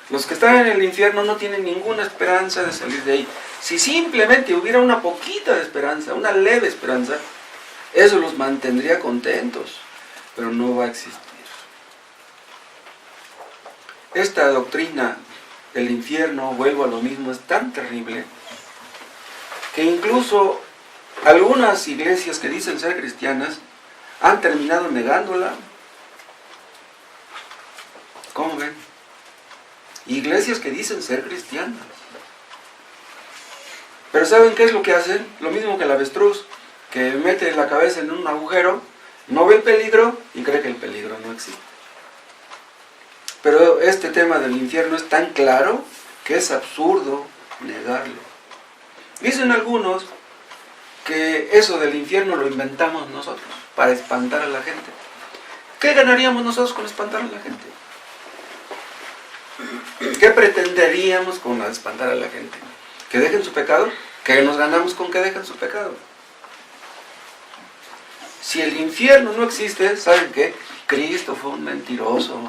Los que están en el infierno no tienen ninguna esperanza de salir de ahí. Si simplemente hubiera una poquita de esperanza, una leve esperanza, eso los mantendría contentos, pero no va a existir. Esta doctrina del infierno, vuelvo a lo mismo, es tan terrible que incluso algunas iglesias que dicen ser cristianas han terminado negándola. ¿Cómo ven? Iglesias que dicen ser cristianas. Pero ¿saben qué es lo que hacen? Lo mismo que el avestruz, que mete la cabeza en un agujero, no ve el peligro y cree que el peligro no existe. Pero este tema del infierno es tan claro que es absurdo negarlo. Dicen algunos que eso del infierno lo inventamos nosotros para espantar a la gente. ¿Qué ganaríamos nosotros con espantar a la gente? ¿Qué pretenderíamos con espantar a la gente? ¿Que dejen su pecado? ¿Qué nos ganamos con que dejen su pecado? Si el infierno no existe, ¿saben qué? Cristo fue un mentiroso.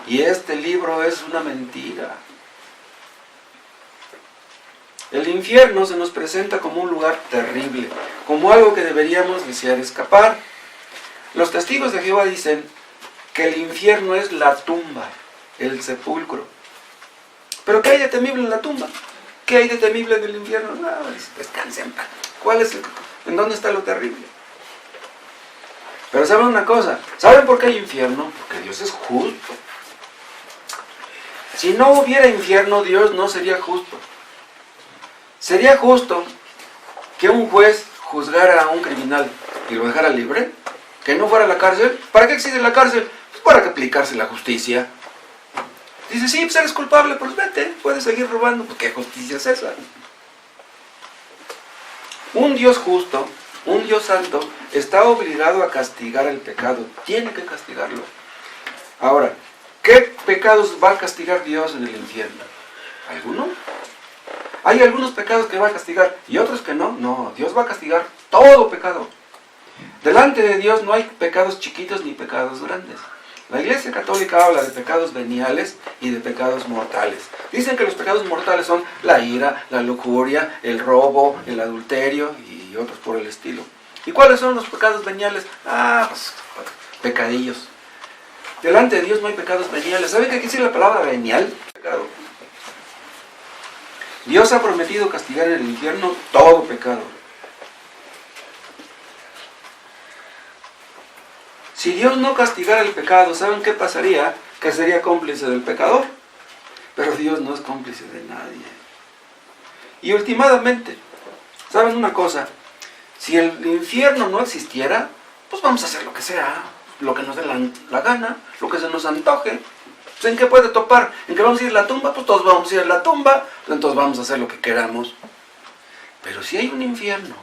Y este libro es una mentira. El infierno se nos presenta como un lugar terrible, como algo que deberíamos desear escapar. Los testigos de Jehová dicen que el infierno es la tumba, el sepulcro. ¿Pero qué hay de temible en la tumba? ¿Qué hay de temible del infierno? No, descansen. ¿En dónde está lo terrible? Pero ¿saben una cosa? ¿Saben por qué hay infierno? Porque Dios es justo. Si no hubiera infierno, Dios no sería justo. ¿Sería justo que un juez juzgara a un criminal y lo dejara libre? ¿Que no fuera a la cárcel? ¿Para qué existe la cárcel? Pues para que aplicarse la justicia. Dice, sí, pues eres culpable, pues vete, puedes seguir robando. Pues ¿qué justicia es esa? Un Dios justo, un Dios santo, está obligado a castigar el pecado. Tiene que castigarlo. Ahora, ¿qué pecados va a castigar Dios en el infierno? ¿Alguno? Hay algunos pecados que va a castigar y otros que no. No, Dios va a castigar todo pecado. Delante de Dios no hay pecados chiquitos ni pecados grandes. La Iglesia Católica habla de pecados veniales y de pecados mortales. Dicen que los pecados mortales son la ira, la lujuria, el robo, el adulterio y otros por el estilo. ¿Y cuáles son los pecados veniales? Pues pecadillos. Delante de Dios no hay pecados veniales. ¿Saben qué quiere decir la palabra venial? Pecado. Dios ha prometido castigar en el infierno todo pecado. Si Dios no castigara el pecado, ¿saben qué pasaría? Que sería cómplice del pecador. Pero Dios no es cómplice de nadie. Y últimamente, ¿saben una cosa? Si el infierno no existiera, pues vamos a hacer lo que sea, lo que nos dé la gana, lo que se nos antoje. Pues ¿en qué puede topar? ¿En que vamos a ir a la tumba? Pues todos vamos a ir a la tumba, pues entonces vamos a hacer lo que queramos. Pero si hay un infierno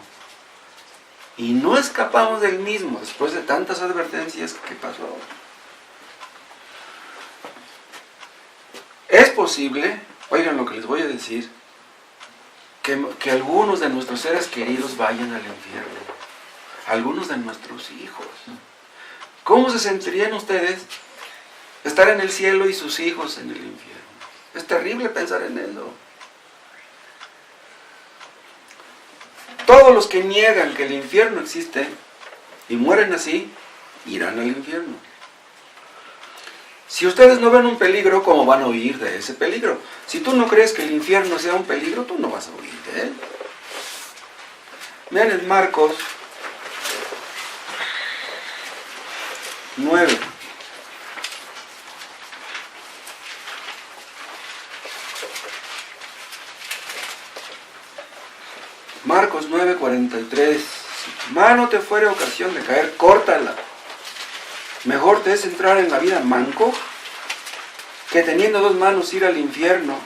y no escapamos del mismo después de tantas advertencias, ¿qué pasó? Es posible, oigan lo que les voy a decir, que algunos de nuestros seres queridos vayan al infierno, algunos de nuestros hijos. ¿Cómo se sentirían ustedes estar en el cielo y sus hijos en el infierno? Es terrible pensar en eso. Todos los que niegan que el infierno existe y mueren así, irán al infierno. Si ustedes no ven un peligro, ¿cómo van a huir de ese peligro? Si tú no crees que el infierno sea un peligro, tú no vas a huir de él. Vean en Marcos 9. Marcos 9:43. Si tu mano te fuere ocasión de caer, córtala. Mejor te es entrar en la vida manco que teniendo dos manos ir al infierno,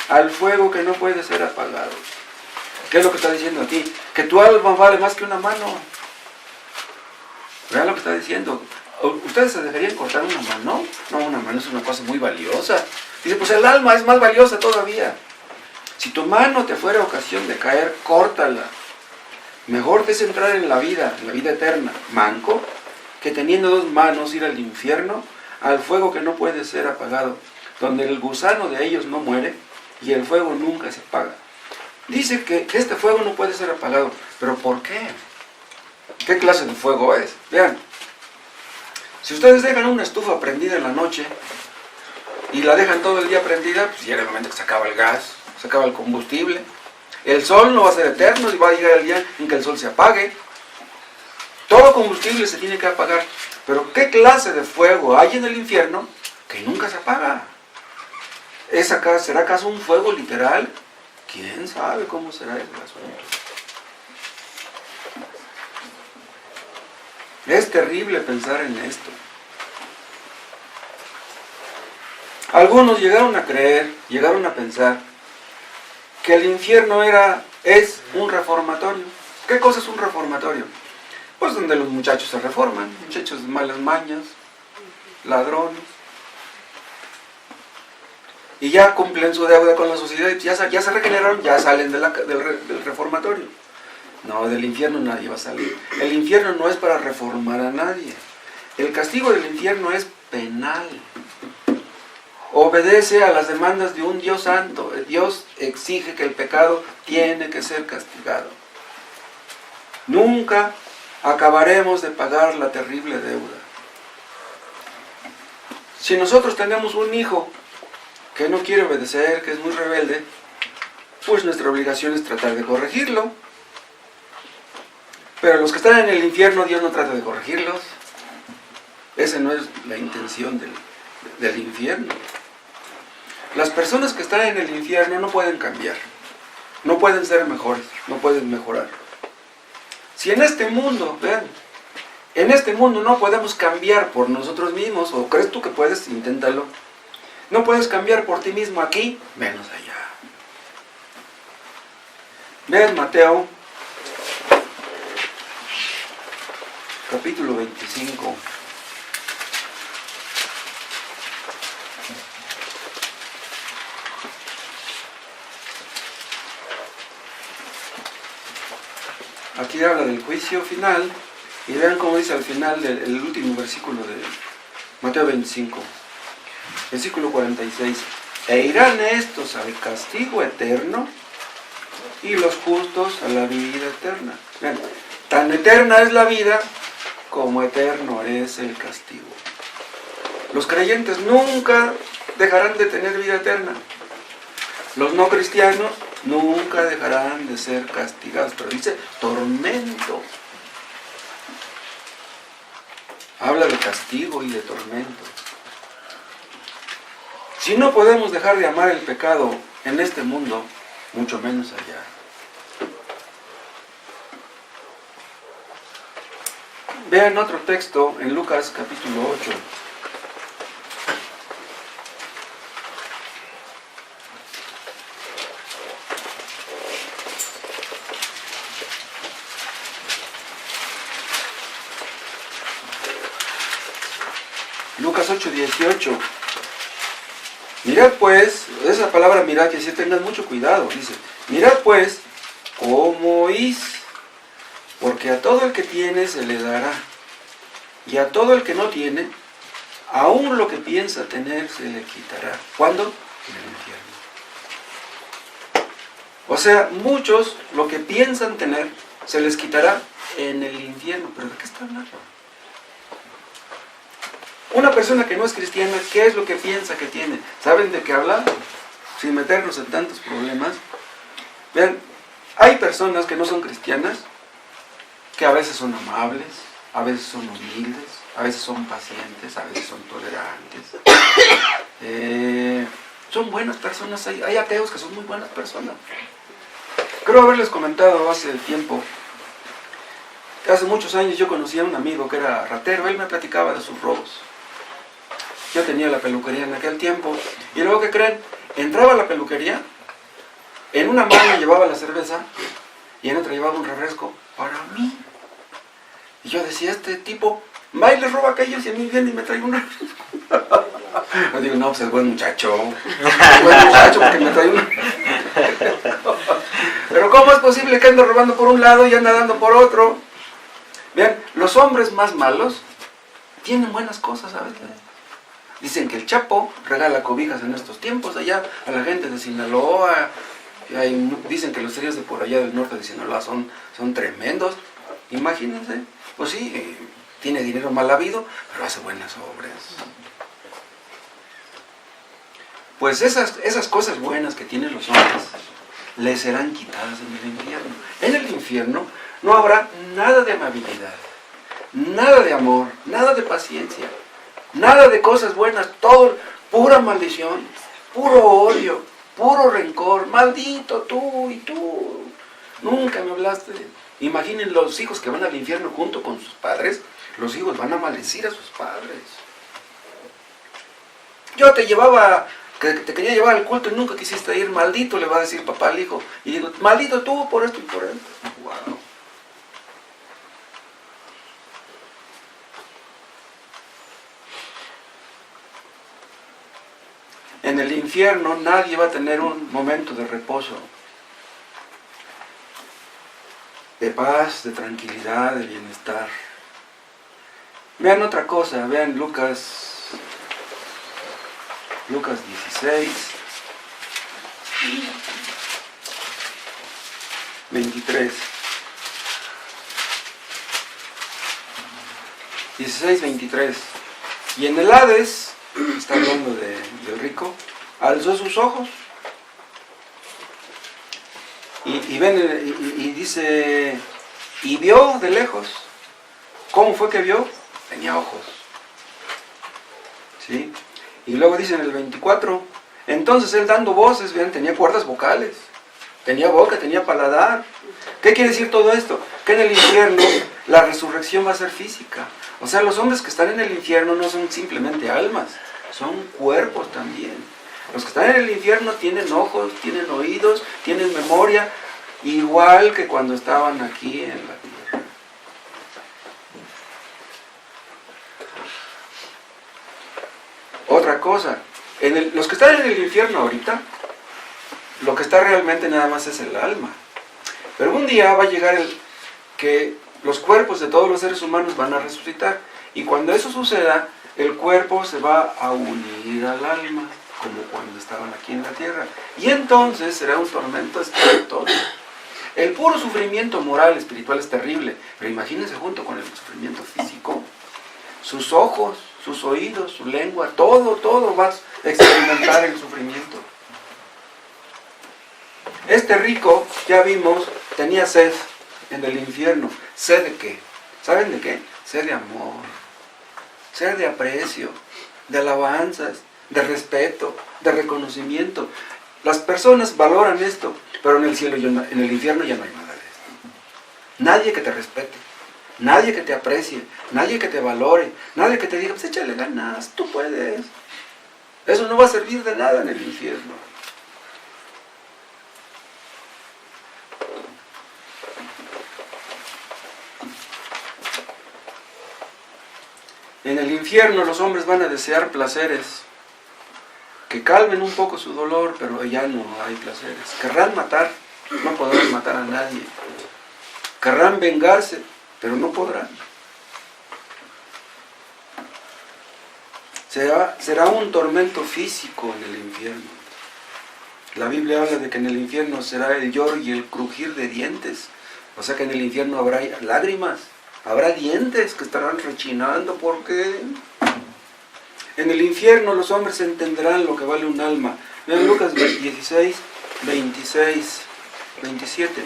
al fuego que no puede ser apagado. ¿Qué es lo que está diciendo aquí? Que tu alma vale más que una mano. Vean lo que está diciendo. ¿Ustedes se dejarían cortar una mano? No, una mano es una cosa muy valiosa. Dice, pues el alma es más valiosa todavía. Si tu mano te fuera ocasión de caer, córtala. Mejor te es entrar en la vida eterna, manco, que teniendo dos manos ir al infierno, al fuego que no puede ser apagado, donde el gusano de ellos no muere y el fuego nunca se apaga. Dice que este fuego no puede ser apagado. ¿Pero por qué? ¿Qué clase de fuego es? Vean, si ustedes dejan una estufa prendida en la noche y la dejan todo el día prendida, pues llega el momento que se acaba el gas, se acaba el combustible. El sol no va a ser eterno y va a llegar el día en que el sol se apague. Todo combustible se tiene que apagar. Pero ¿qué clase de fuego hay en el infierno que nunca se apaga? ¿Será acaso un fuego literal? ¿Quién sabe cómo será el asunto? Es terrible pensar en esto. Algunos llegaron a creer, llegaron a pensar que el infierno es un reformatorio. ¿Qué cosa es un reformatorio? Pues donde los muchachos se reforman, muchachos de malas mañas, ladrones, y ya cumplen su deuda con la sociedad, ya se regeneraron, ya salen del reformatorio. No, del infierno nadie va a salir. El infierno no es para reformar a nadie. El castigo del infierno es penal. Obedece a las demandas de un Dios santo. Dios exige que el pecado tiene que ser castigado. Nunca acabaremos de pagar la terrible deuda. Si nosotros tenemos un hijo que no quiere obedecer, que es muy rebelde, pues nuestra obligación es tratar de corregirlo. Pero los que están en el infierno, Dios no trata de corregirlos. Esa no es la intención del infierno. Las personas que están en el infierno no pueden cambiar, no pueden ser mejores, no pueden mejorar. Si en este mundo, vean, en este mundo no podemos cambiar por nosotros mismos, o crees tú que puedes, inténtalo. No puedes cambiar por ti mismo aquí, menos allá. Vean Mateo, capítulo 25. Aquí habla del juicio final, y vean cómo dice al final el último versículo de Mateo 25, versículo 46. E irán estos al castigo eterno, y los justos a la vida eterna. Vean, tan eterna es la vida, como eterno es el castigo. Los creyentes nunca dejarán de tener vida eterna. Los no cristianos nunca dejarán de ser castigados, pero dice tormento. Habla de castigo y de tormento. Si no podemos dejar de amar el pecado en este mundo, mucho menos allá. Vean otro texto en Lucas capítulo 8. Lucas 8:18. Mirad pues, esa palabra mirad que si tengan mucho cuidado, dice, mirad pues cómo oís, porque a todo el que tiene se le dará, y a todo el que no tiene, aún lo que piensa tener se le quitará. ¿Cuándo? En el infierno. O sea, muchos lo que piensan tener se les quitará en el infierno. ¿Pero de qué está hablando? Una persona que no es cristiana, ¿qué es lo que piensa que tiene? ¿Saben de qué habla? Sin meternos en tantos problemas. Vean, hay personas que no son cristianas, que a veces son amables, a veces son humildes, a veces son pacientes, a veces son tolerantes. Son buenas personas, hay ateos que son muy buenas personas. Creo haberles comentado hace tiempo, hace muchos años yo conocí a un amigo que era ratero, él me platicaba de sus robos. Yo tenía la peluquería en aquel tiempo, y luego, ¿qué creen? Entraba a la peluquería, en una mano llevaba la cerveza, y en otra llevaba un refresco para mí. Y yo decía, este tipo, va y le roba a aquellos, y a mí viene y me trae un refresco. Yo digo, no, pues es buen muchacho. Es buen muchacho porque me trae un... Pero ¿cómo es posible que ande robando por un lado y ande dando por otro? Vean, los hombres más malos tienen buenas cosas, ¿sabes? Dicen que el Chapo regala cobijas en estos tiempos allá a la gente de Sinaloa. Dicen que los ríos de por allá del norte de Sinaloa son tremendos. Imagínense. Pues sí, tiene dinero mal habido, pero hace buenas obras. Pues esas cosas buenas que tienen los hombres les serán quitadas en el infierno. En el infierno no habrá nada de amabilidad, nada de amor, nada de paciencia, nada de cosas buenas, todo pura maldición, puro odio, puro rencor. Maldito tú y tú, nunca me hablaste. Imaginen los hijos que van al infierno junto con sus padres. Los hijos van a maldecir a sus padres. Yo te llevaba, que te quería llevar al culto y nunca quisiste ir. Maldito, le va a decir papá al hijo. Y digo, maldito tú por esto y por esto. Wow. En el infierno nadie va a tener un momento de reposo, de paz, de tranquilidad, de bienestar. Vean otra cosa, vean Lucas 16, 23. 16, 23. Y en el Hades, está hablando del rico, alzó sus ojos y dice, y vio de lejos. ¿Cómo fue que vio? Tenía ojos. ¿Sí? Y luego dice en el 24, entonces él dando voces, vean, tenía cuerdas vocales, tenía boca, tenía paladar. ¿Qué quiere decir todo esto? Que en el infierno la resurrección va a ser física. O sea, los hombres que están en el infierno no son simplemente almas, son cuerpos también. Los que están en el infierno tienen ojos, tienen oídos, tienen memoria, igual que cuando estaban aquí en la tierra. Otra cosa, los que están en el infierno ahorita, lo que está realmente nada más es el alma. Pero un día va a llegar que los cuerpos de todos los seres humanos van a resucitar. Y cuando eso suceda, el cuerpo se va a unir al alma, como cuando estaban aquí en la tierra. Y entonces será un tormento espantoso. El puro sufrimiento moral, espiritual es terrible, pero imagínense junto con el sufrimiento físico, sus ojos, sus oídos, su lengua, todo va a experimentar el sufrimiento. Este rico, ya vimos, tenía sed en el infierno. ¿Sed de qué? ¿Saben de qué? Sed de amor, sed de aprecio, de alabanzas, de respeto, de reconocimiento. Las personas valoran esto, pero en el cielo, en el infierno ya no hay nada de esto. Nadie que te respete, nadie que te aprecie, nadie que te valore, nadie que te diga, pues échale ganas, tú puedes. Eso no va a servir de nada en el infierno. En el infierno los hombres van a desear placeres que calmen un poco su dolor, pero ya no hay placeres. Querrán matar, no podrán matar a nadie. Querrán vengarse, pero no podrán. Será un tormento físico en el infierno. La Biblia habla de que en el infierno será el lloro y el crujir de dientes. O sea que en el infierno habrá lágrimas, habrá dientes que estarán rechinando porque en el infierno los hombres entenderán lo que vale un alma. Vean Lucas 16, 26, 27.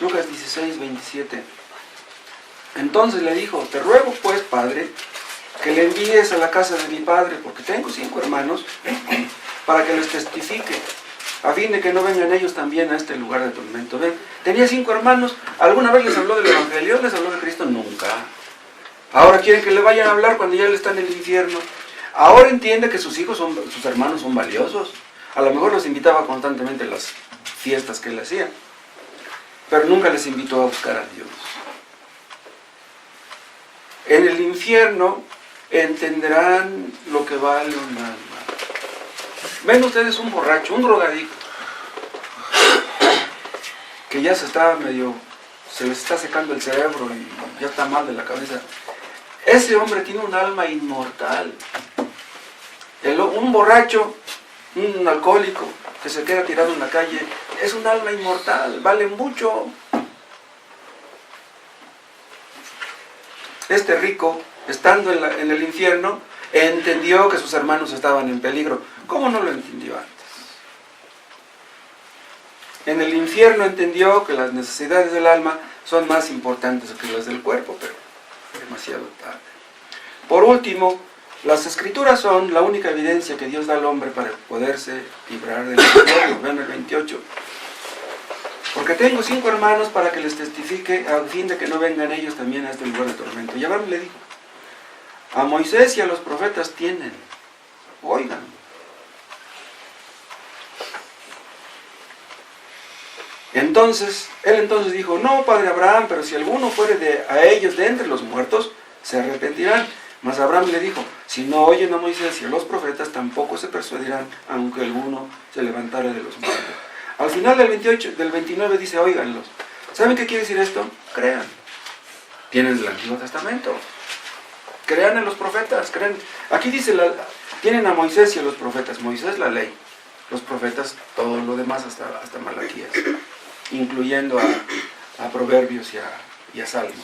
Lucas 16, 27. Entonces le dijo, te ruego pues, Padre, que le envíes a la casa de mi padre, porque tengo 5 hermanos, para que les testifique, a fin de que no vengan ellos también a este lugar de tormento. ¿Ven? Tenía 5 hermanos, ¿alguna vez les habló del Evangelio? ¿Les habló de Cristo? Nunca. Ahora quieren que le vayan a hablar cuando ya él está en el infierno. Ahora entiende que sus hermanos son valiosos. A lo mejor los invitaba constantemente a las fiestas que él hacía, pero nunca les invitó a buscar a Dios. En el infierno entenderán lo que vale un alma. Ven ustedes un borracho, un drogadicto, que ya se les está secando el cerebro y ya está mal de la cabeza. Ese hombre tiene un alma inmortal. Un borracho, un alcohólico que se queda tirado en la calle, es un alma inmortal, vale mucho. Este rico, estando en el infierno, entendió que sus hermanos estaban en peligro. ¿Cómo no lo entendió antes? En el infierno entendió que las necesidades del alma son más importantes que las del cuerpo, pero demasiado tarde. Por último, las escrituras son la única evidencia que Dios da al hombre para poderse librar del infierno. Vean el 28. Porque tengo 5 hermanos para que les testifique, a fin de que no vengan ellos también a este lugar de tormento. Y Abraham le dijo, a Moisés y a los profetas tienen, oigan. Él entonces dijo, no, padre Abraham, pero si alguno fuere a ellos de entre los muertos, se arrepentirán. Mas Abraham le dijo, si no oyen a Moisés y a los profetas, tampoco se persuadirán, aunque alguno se levantara de los muertos. Al final del 29 dice, óiganlos. ¿Saben qué quiere decir esto? Crean. Tienen el Antiguo Testamento. Crean en los profetas. Crean. Aquí dice, tienen a Moisés y a los profetas. Moisés la ley. Los profetas todo lo demás hasta Malaquías. Incluyendo a Proverbios y a Salmos.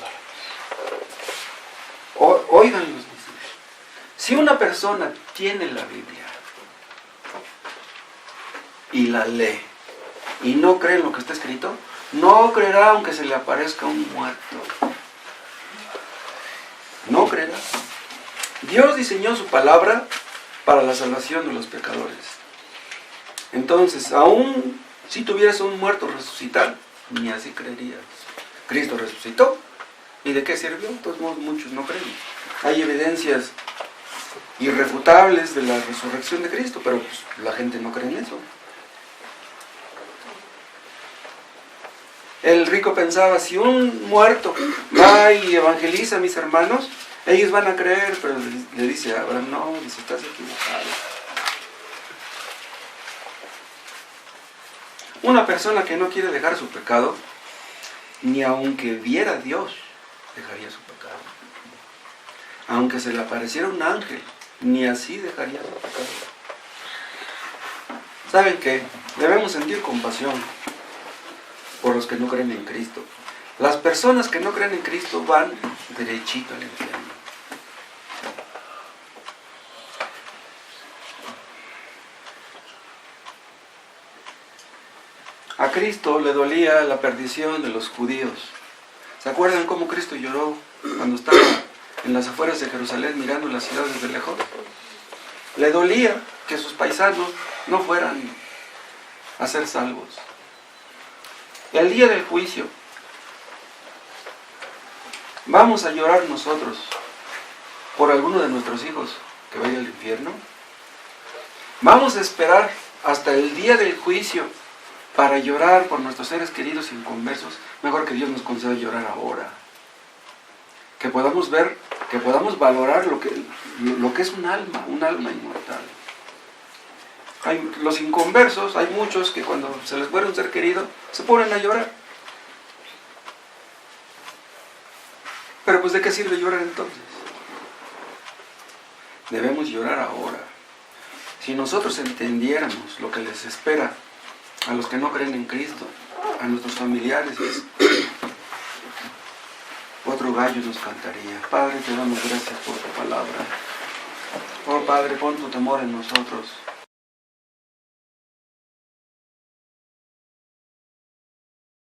Óiganlos. Si una persona tiene la Biblia y la lee, y no cree en lo que está escrito, no creerá aunque se le aparezca un muerto. No creerá. Dios diseñó su palabra para la salvación de los pecadores. Entonces, aún si tuvieras un muerto resucitar, ni así creerías. Cristo resucitó. ¿Y de qué sirvió? Entonces muchos no creen. Hay evidencias irrefutables de la resurrección de Cristo, pero pues, la gente no cree en eso. El rico pensaba, si un muerto va y evangeliza a mis hermanos, ellos van a creer, pero le dice a Abraham, no, dice, estás equivocado. Una persona que no quiere dejar su pecado, ni aunque viera a Dios, dejaría su pecado. Aunque se le apareciera un ángel, ni así dejaría su pecado. ¿Saben qué? Debemos sentir compasión por los que no creen en Cristo. Las personas que no creen en Cristo van derechito al infierno. Cristo le dolía la perdición de los judíos. ¿Se acuerdan cómo Cristo lloró cuando estaba en las afueras de Jerusalén mirando la ciudad desde lejos? Le dolía que sus paisanos no fueran a ser salvos. El día del juicio, ¿vamos a llorar nosotros por alguno de nuestros hijos que vaya al infierno? ¿Vamos a esperar hasta el día del juicio para llorar por nuestros seres queridos inconversos? Mejor que Dios nos conceda llorar ahora. Que podamos ver, que podamos valorar lo que es un alma inmortal. Los inconversos, hay muchos que cuando se les muere un ser querido, se ponen a llorar. Pero pues ¿de qué sirve llorar entonces? Debemos llorar ahora. Si nosotros entendiéramos lo que les espera a los que no creen en Cristo, a nuestros familiares, otro gallo nos cantaría. Padre, te damos gracias por tu palabra. Oh Padre, pon tu temor en nosotros.